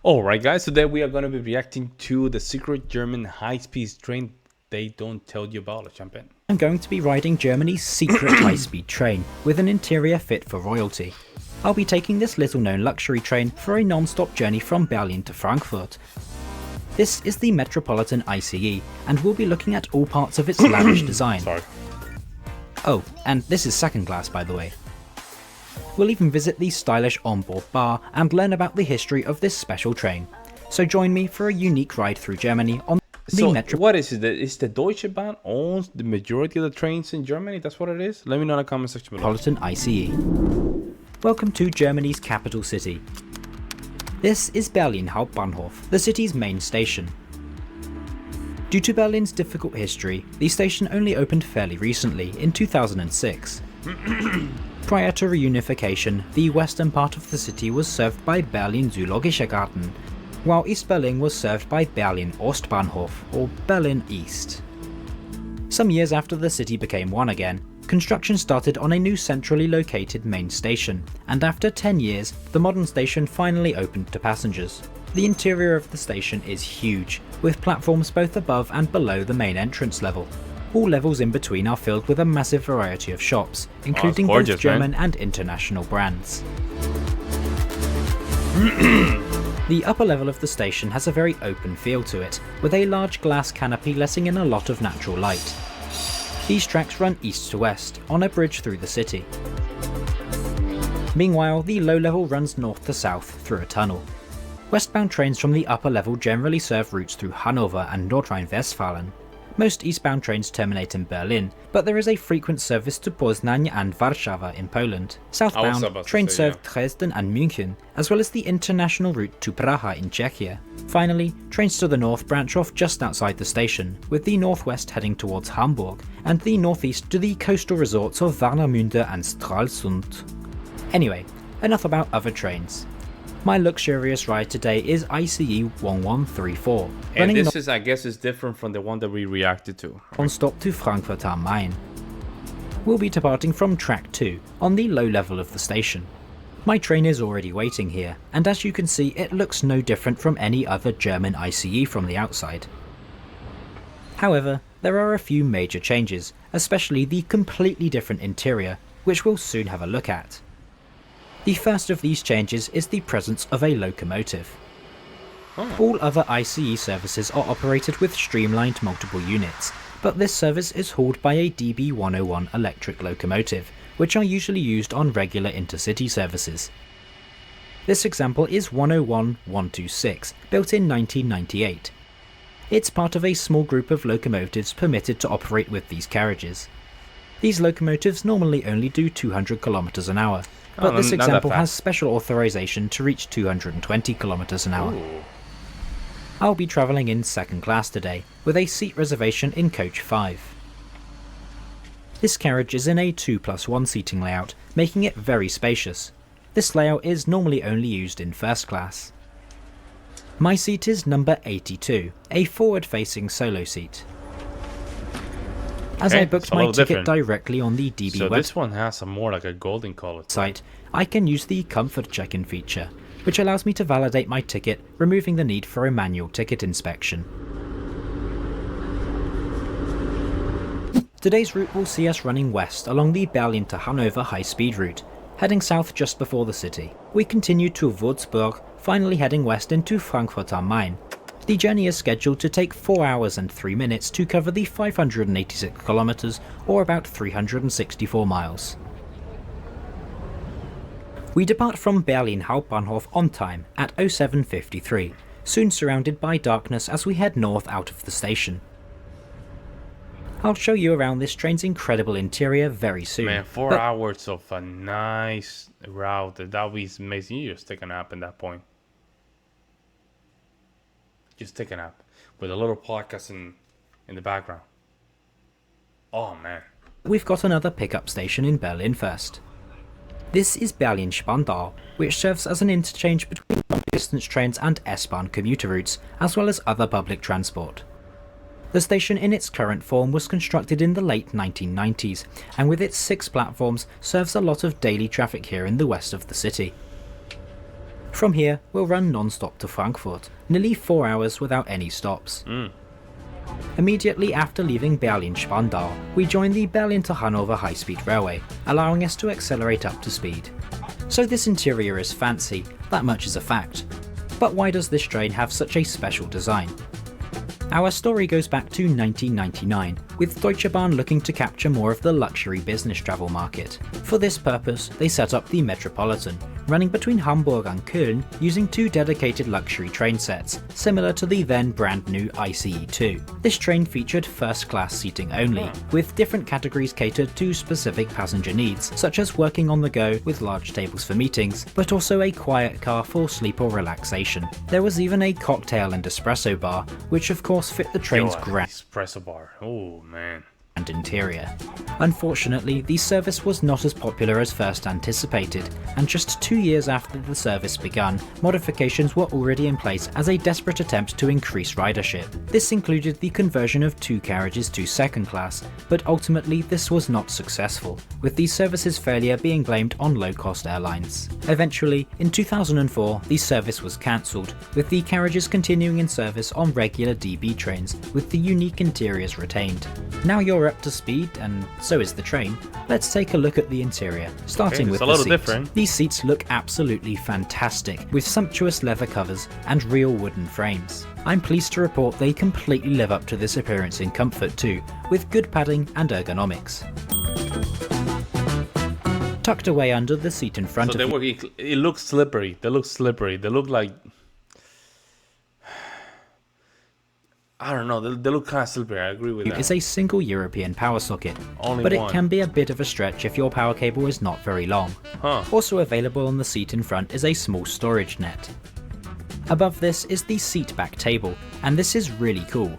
Alright guys, today we are going to be reacting to the secret German high-speed train they don't tell you about. Let's jump in. I'm going to be riding Germany's secret high-speed train with an interior fit for royalty. I'll be taking this little-known luxury train for a non-stop journey from Berlin to Frankfurt. This is the Metropolitan ICE, and we'll be looking at all parts of its lavish design. Sorry. Oh, and this is second class, by the way. We'll even visit the stylish onboard bar and learn about the history of this special train. So join me for a unique ride through Germany on the Metro. What is it? Is the Deutsche Bahn owns the majority of the trains in Germany? That's what it is? Let me know in the comment section below. Metropolitan ICE. Welcome to Germany's capital city. This is Berlin Hauptbahnhof, the city's main station. Due to Berlin's difficult history, the station only opened fairly recently, in 2006. Prior to reunification, the western part of the city was served by Berlin Zoologischer Garten, while East Berlin was served by Berlin Ostbahnhof, or Berlin East. Some years after the city became one again, construction started on a new centrally located main station, and after 10 years, the modern station finally opened to passengers. The interior of the station is huge, with platforms both above and below the main entrance level. All levels in between are filled with a massive variety of shops, including both German and international brands. The upper level of the station has a very open feel to it, with a large glass canopy letting in a lot of natural light. These tracks run east to west, on a bridge through the city. Meanwhile, the low level runs north to south through a tunnel. Westbound trains from the upper level generally serve routes through Hanover and North Rhine-Westphalen. Most eastbound trains terminate in Berlin, but there is a frequent service to Poznań and Warszawa in Poland. Southbound, trains serve Dresden and München, as well as the international route to Praha in Czechia. Finally, trains to the north branch off just outside the station, with the northwest heading towards Hamburg, and the northeast to the coastal resorts of Warnemünde and Stralsund. Anyway, enough about other trains. My luxurious ride today is ICE 1134. And this is, I guess, is different from the one that we reacted to. Non-stop to Frankfurt am Main. We'll be departing from track 2, on the low level of the station. My train is already waiting here, and as you can see it looks no different from any other German ICE from the outside. However, there are a few major changes, especially the completely different interior, which we'll soon have a look at. The first of these changes is the presence of a locomotive. All other ICE services are operated with streamlined multiple units, but this service is hauled by a DB101 electric locomotive, which are usually used on regular intercity services. This example is 101-126, built in 1998. It's part of a small group of locomotives permitted to operate with these carriages. These locomotives normally only do 200 km an hour, but this example has special authorization to reach 220 km an hour. Ooh. I'll be travelling in second class today, with a seat reservation in coach 5. This carriage is in a 2+1 seating layout, making it very spacious. This layout is normally only used in first class. My seat is number 82, a forward-facing solo seat. As I booked my ticket directly on the DB website, this one has a more like a golden color site, I can use the comfort check-in feature, which allows me to validate my ticket, removing the need for a manual ticket inspection. Today's route will see us running west along the Berlin to Hanover high-speed route, heading south just before the city. We continue to Würzburg, finally heading west into Frankfurt am Main. The journey is scheduled to take 4 hours and 3 minutes to cover the 586 kilometers, or about 364 miles. We depart from Berlin Hauptbahnhof on time at 07:53, soon surrounded by darkness as we head north out of the station. I'll show you around this train's incredible interior very soon. Man, 4 hours of a nice route, that would be amazing. You just take a nap at that point. Just take a nap with a little podcast in the background. Oh man. We've got another pickup station in Berlin first. This is Berlin Spandau, which serves as an interchange between long-distance trains and S-Bahn commuter routes, as well as other public transport. The station in its current form was constructed in the late 1990s, and with its 6 platforms serves a lot of daily traffic here in the west of the city. From here, we'll run non-stop to Frankfurt, nearly 4 hours without any stops. Immediately after leaving Berlin-Spandau, we join the Berlin to Hanover high-speed railway, allowing us to accelerate up to speed. So this interior is fancy, that much is a fact. But why does this train have such a special design? Our story goes back to 1999, with Deutsche Bahn looking to capture more of the luxury business travel market. For this purpose, they set up the Metropolitan, running between Hamburg and Köln using 2 dedicated luxury train sets, similar to the then brand new ICE2. This train featured first-class seating only, with different categories catered to specific passenger needs, such as working on the go with large tables for meetings, but also a quiet car for sleep or relaxation. There was even a cocktail and espresso bar, which of course fit the train's grand espresso bar. Oh man. interior. Unfortunately, the service was not as popular as first anticipated, and just 2 years after the service begun, modifications were already in place as a desperate attempt to increase ridership. This included the conversion of 2 carriages to second class, but ultimately this was not successful, with the service's failure being blamed on low-cost airlines. Eventually, in 2004, the service was cancelled, with the carriages continuing in service on regular DB trains, with the unique interiors retained. Now you're up to speed, and so is the train. Let's take a look at the interior, starting with the seats. Different. These seats look absolutely fantastic, with sumptuous leather covers and real wooden frames. I'm pleased to report they completely live up to this appearance in comfort too, with good padding and ergonomics. Tucked away under the seat in front of you, it looks slippery. They look slippery. They look like, I don't know, they look kind of slippery. I agree with that. is a single European power socket, Only but one. it can be a bit of a stretch if your power cable is not very long. Also available on the seat in front is a small storage net. Above this is the seat back table, and this is really cool.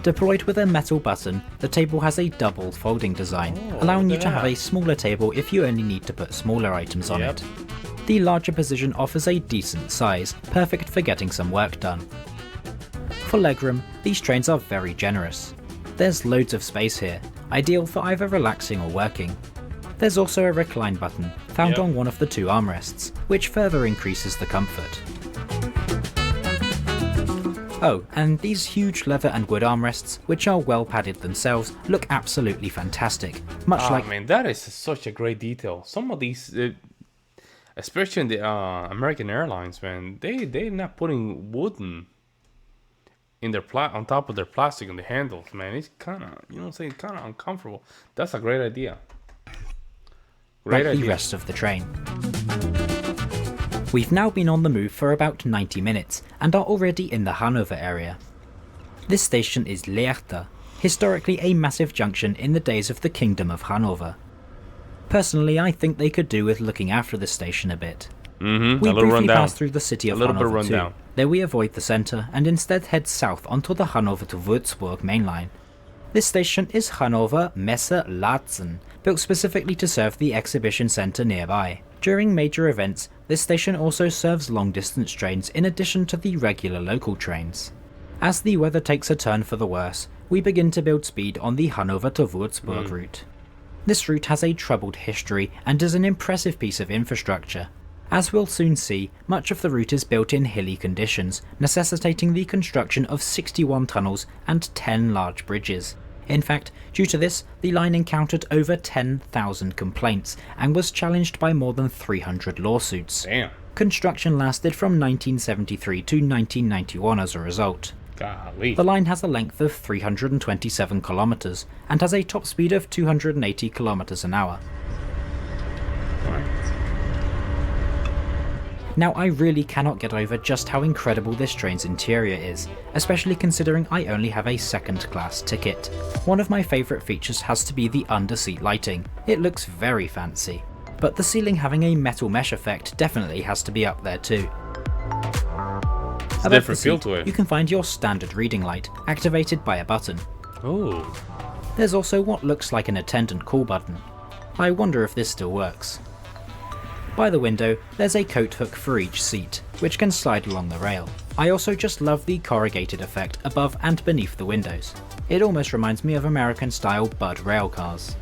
Deployed with a metal button, the table has a double folding design, allowing you to have a smaller table if you only need to put smaller items on it. The larger position offers a decent size, perfect for getting some work done. For legroom, these trains are very generous. There's loads of space here, ideal for either relaxing or working. There's also a recline button, found on one of the 2 armrests, which further increases the comfort. Oh, and these huge leather and wood armrests, which are well padded themselves, look absolutely fantastic. Much like, man, that is such a great detail. Some of these, especially in the American Airlines, man, they're not putting wooden in their on top of their plastic on the handles, man. It's kind of, you know what I'm saying, kind of uncomfortable. That's a great idea. The rest of the train. We've now been on the move for about 90 minutes and are already in the Hanover area. This station is Lehrte, historically a massive junction in the days of the Kingdom of Hanover. Personally, I think they could do with looking after this station a bit. We briefly pass through the city of Hanover too. There we avoid the centre and instead head south onto the Hanover to Würzburg main line. This station is Hanover Messe Laatzen, built specifically to serve the exhibition centre nearby. During major events, this station also serves long-distance trains in addition to the regular local trains. As the weather takes a turn for the worse, we begin to build speed on the Hanover to Würzburg route. This route has a troubled history and is an impressive piece of infrastructure. As we'll soon see, much of the route is built in hilly conditions, necessitating the construction of 61 tunnels and 10 large bridges. In fact, due to this, the line encountered over 10,000 complaints and was challenged by more than 300 lawsuits. Damn. Construction lasted from 1973 to 1991 as a result. Golly. The line has a length of 327 kilometers and has a top speed of 280 kilometers an hour. Now, I really cannot get over just how incredible this train's interior is, especially considering I only have a second-class ticket. One of my favourite features has to be the under-seat lighting. It looks very fancy. But the ceiling having a metal mesh effect definitely has to be up there too. It's a different feel to it. You can find your standard reading light, activated by a button. Ooh. There's also what looks like an attendant call button. I wonder if this still works. By the window, there's a coat hook for each seat, which can slide along the rail. I also just love the corrugated effect above and beneath the windows. It almost reminds me of American-style Bud rail cars.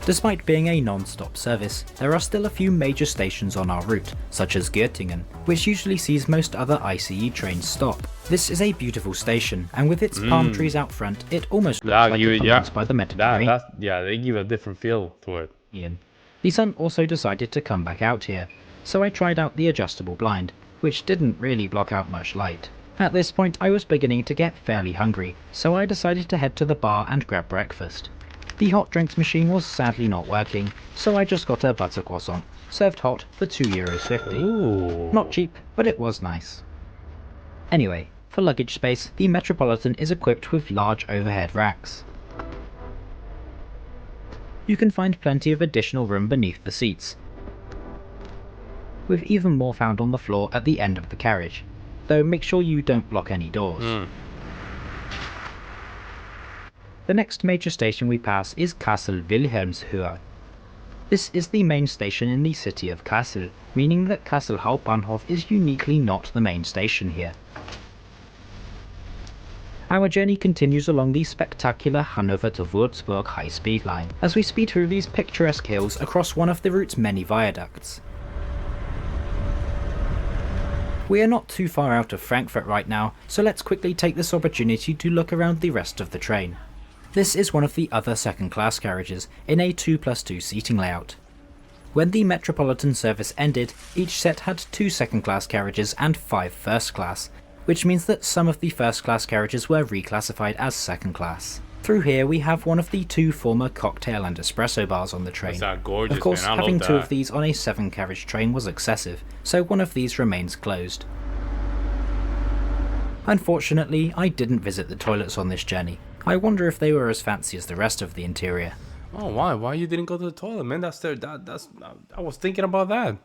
Despite being a non-stop service, there are still a few major stations on our route, such as Göttingen, which usually sees most other ICE trains stop. This is a beautiful station, and with its palm trees out front, it almost looks like it belongs by the Mediterranean. Yeah, they give a different feel to it. The sun also decided to come back out here, so I tried out the adjustable blind, which didn't really block out much light. At this point I was beginning to get fairly hungry, so I decided to head to the bar and grab breakfast. The hot drinks machine was sadly not working, so I just got a butter croissant, served hot for €2.50. Ooh. Not cheap, but it was nice. Anyway, for luggage space, the Metropolitan is equipped with large overhead racks. You can find plenty of additional room beneath the seats, with even more found on the floor at the end of the carriage, though make sure you don't block any doors. The next major station we pass is Kassel Wilhelmshöhe. This is the main station in the city of Kassel, meaning that Kassel Hauptbahnhof is uniquely not the main station here. Our journey continues along the spectacular Hanover to Würzburg high-speed line, as we speed through these picturesque hills across one of the route's many viaducts. We are not too far out of Frankfurt right now, so let's quickly take this opportunity to look around the rest of the train. This is one of the other second-class carriages in a 2+2 seating layout. When the Metropolitan service ended, each set had 2 second-class carriages and 5 first-class, which means that some of the first-class carriages were reclassified as second-class. Through here we have one of the 2 former cocktail and espresso bars on the train. Is that gorgeous, of course, man? I love having 2 that. of these on a 7-carriage train was excessive, so one of these remains closed. Unfortunately, I didn't visit the toilets on this journey. I wonder if they were as fancy as the rest of the interior. Oh, why? Why you didn't go to the toilet, man? That's I was thinking about that.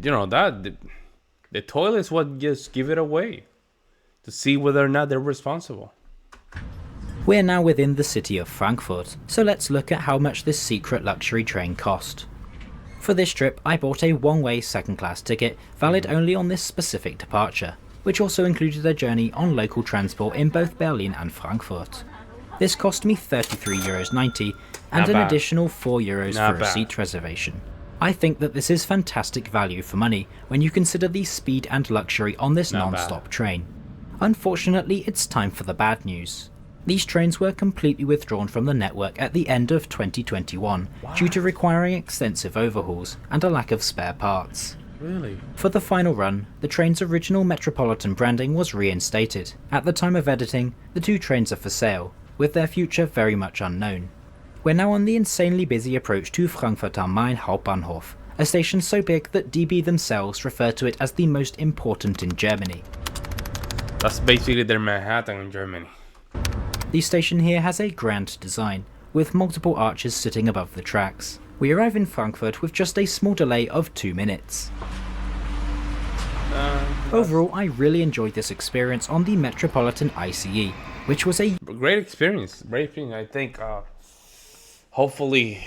You know that the toilet is what just give it away to see whether or not they're responsible. We're now within the city of Frankfurt, so let's look at how much this secret luxury train cost. For this trip, I bought a one-way second-class ticket, valid only on this specific departure, which also included a journey on local transport in both Berlin and Frankfurt. This cost me €33.90 and Not an bad. additional €4 Not for a bad. seat reservation. I think that this is fantastic value for money when you consider the speed and luxury on this Not non-stop train. Unfortunately, it's time for the bad news. These trains were completely withdrawn from the network at the end of 2021 due to requiring extensive overhauls and a lack of spare parts. Really? For the final run, the train's original Metropolitan branding was reinstated. At the time of editing, the 2 trains are for sale, with their future very much unknown. We're now on the insanely busy approach to Frankfurt am Main Hauptbahnhof, a station so big that DB themselves refer to it as the most important in Germany. That's basically their Manhattan in Germany. The station here has a grand design, with multiple arches sitting above the tracks. We arrive in Frankfurt with just a small delay of 2 minutes. Overall, I really enjoyed this experience on the Metropolitan ICE, which was a Great experience. Great experience. I think hopefully.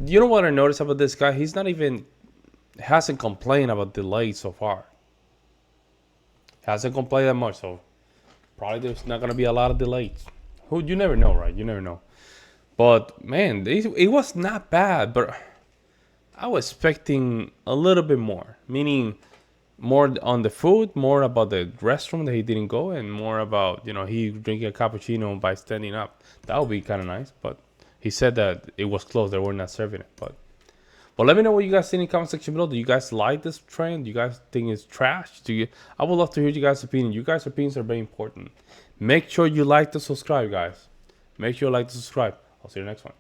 You know what I noticed about this guy? He's not even hasn't complained about delays so far. Hasn't complained that much, so probably there's not gonna be a lot of delays. Who you never know, right? You never know. But man, it was not bad. But I was expecting a little bit more, meaning more on the food, more about the restroom that he didn't go, and more about he drinking a cappuccino by standing up. That would be kind of nice. But he said that it was closed; they were not serving it. But let me know what you guys think in the comment section below. Do you guys like this train? Do you guys think it's trash? I would love to hear you guys' opinion. You guys' opinions are very important. Make sure you like to subscribe, guys. Make sure you like to subscribe. I'll see you next one.